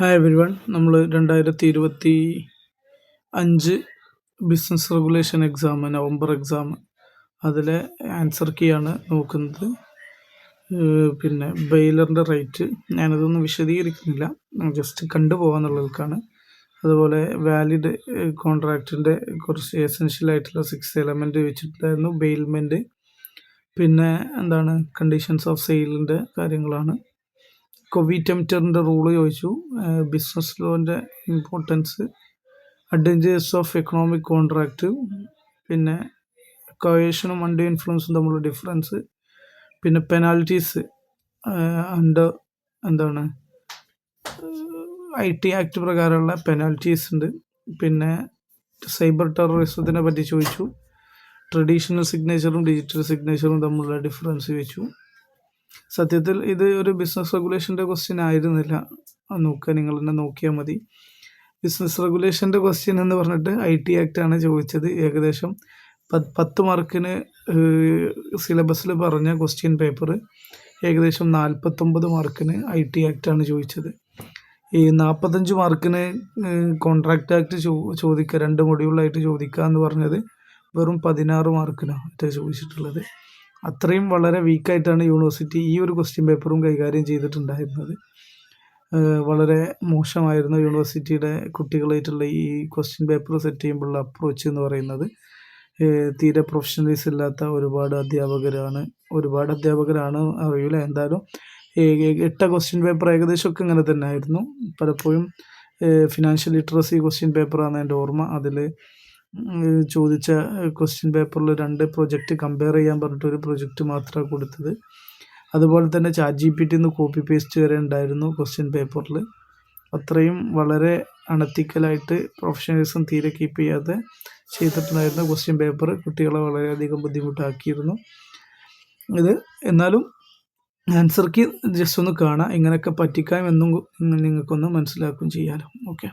Hi everyone. നമ്മൾ 2025 business regulation exam, November exam, അതിലെ answer key ആണ് നോക്കുന്നത്. പിന്നെ ബെയിലറിൻ്റെ റേറ്റ് ഞാനതൊന്നും വിശദീകരിക്കുന്നില്ല, ജസ്റ്റ് കണ്ടുപോകാന്നുള്ളവർക്കാണ്. അതുപോലെ വാലിഡ് കോൺട്രാക്റ്റിൻ്റെ കുറച്ച് എസെൻഷ്യൽ ആയിട്ടുള്ള 6 എലമെൻറ്റ് വെച്ചിട്ടുണ്ടായിരുന്നു. ബെയിൽമെൻറ്റ്, പിന്നെ എന്താണ് കണ്ടീഷൻസ് ഓഫ് സെയിലിൻ്റെ കാര്യങ്ങളാണ്. കൊവിറ്റംറ്ററിൻ്റെ റൂള് ചോദിച്ചു, ബിസിനസ് ലോൻ്റെ importance, advantages of economic contract, പിന്നെ കോയേഷനും അണ്ടർ ഇൻഫ്ലുവൻസും തമ്മിലുള്ള ഡിഫറൻസ്, പിന്നെ പെനാൽറ്റീസ് അണ്ടർ എന്താണ് IT ആക്ട് പ്രകാരമുള്ള പെനാൽറ്റീസ് ഉണ്ട്. പിന്നെ സൈബർ ടെററിസത്തിനെ പറ്റി ചോദിച്ചു. ട്രഡീഷണൽ സിഗ്നേച്ചറും ഡിജിറ്റൽ സിഗ്നേച്ചറും തമ്മിലുള്ള ഡിഫറൻസ് ചോദിച്ചു. സത്യത്തിൽ ഇത് ഒരു ബിസിനസ് റെഗുലേഷൻ്റെ ക്വസ്റ്റ്യൻ ആയിരുന്നില്ല. നോക്കുക, നിങ്ങൾ തന്നെ നോക്കിയാൽ മതി. ബിസിനസ് റെഗുലേഷൻ്റെ ക്വസ്റ്റ്യൻ എന്ന് പറഞ്ഞിട്ട് IT ആക്ട് ആണ് ചോദിച്ചത്. ഏകദേശം 10 മാർക്കിന് സിലബസിൽ പറഞ്ഞ ക്വസ്റ്റ്യൻ പേപ്പർ ഏകദേശം 49 മാർക്കിന് IT ആക്ട് ആണ് ചോദിച്ചത്. ഈ 45 മാർക്കിന് കോൺട്രാക്റ്റ് ആക്ട് ചോദിക്കുക, 2 മൊഡ്യൂളായിട്ട് ചോദിക്കുക എന്ന് പറഞ്ഞത് വെറും 16 മാർക്കിനാണ് ചോദിച്ചിട്ടുള്ളത്. അത്രയും വളരെ വീക്കായിട്ടാണ് യൂണിവേഴ്സിറ്റി ഈ ഒരു ക്വസ്റ്റ്യൻ പേപ്പറും കൈകാര്യം ചെയ്തിട്ടുണ്ടായിരുന്നത്. വളരെ മോശമായിരുന്നു യൂണിവേഴ്സിറ്റിയുടെ കുട്ടികളായിട്ടുള്ള ഈ ക്വസ്റ്റ്യൻ പേപ്പർ സെറ്റ് ചെയ്യുമ്പോഴുള്ള അപ്രോച്ച് എന്ന് പറയുന്നത്. തീരെ പ്രൊഫഷണലൈസ് ഇല്ലാത്ത ഒരുപാട് അധ്യാപകരാണ് അറിയില്ല. എന്തായാലും ഇട്ട ക്വസ്റ്റ്യൻ പേപ്പർ ഏകദേശമൊക്കെ ഇങ്ങനെ തന്നെ ആയിരുന്നു. പലപ്പോഴും ഫിനാൻഷ്യൽ ലിറ്ററസി ക്വസ്റ്റ്യൻ പേപ്പറാണ് എൻ്റെ ഓർമ്മ. അതിൽ ചോദിച്ച ക്വസ്റ്റ്യൻ പേപ്പറിൽ 2 പ്രൊജക്റ്റ് കമ്പയർ ചെയ്യാൻ പറഞ്ഞിട്ടൊരു പ്രൊജക്റ്റ് മാത്രമാണ് കൊടുത്തത്. അതുപോലെ തന്നെ ChatGPT കോപ്പി പേസ്റ്റ് വരെ ഉണ്ടായിരുന്നു ക്വസ്റ്റ്യൻ പേപ്പറിൽ. അത്രയും വളരെ അണത്തിക്കലായിട്ട് പ്രൊഫഷണലിസം തീരെ കീപ്പ് ചെയ്യാതെ ചെയ്തിട്ടുണ്ടായിരുന്ന ക്വസ്റ്റ്യൻ പേപ്പർ കുട്ടികളെ വളരെയധികം ബുദ്ധിമുട്ടാക്കിയിരുന്നു ഇത്. എന്നാലും ആൻസർ കീ ജസ്റ്റ് ഒന്ന് കാണാം, ഇങ്ങനെയൊക്കെ പറ്റിക്കാം എന്നും നിങ്ങൾക്കൊന്ന് മനസ്സിലാക്കുകയും ചെയ്യാമല്ലോ. ഓക്കെ.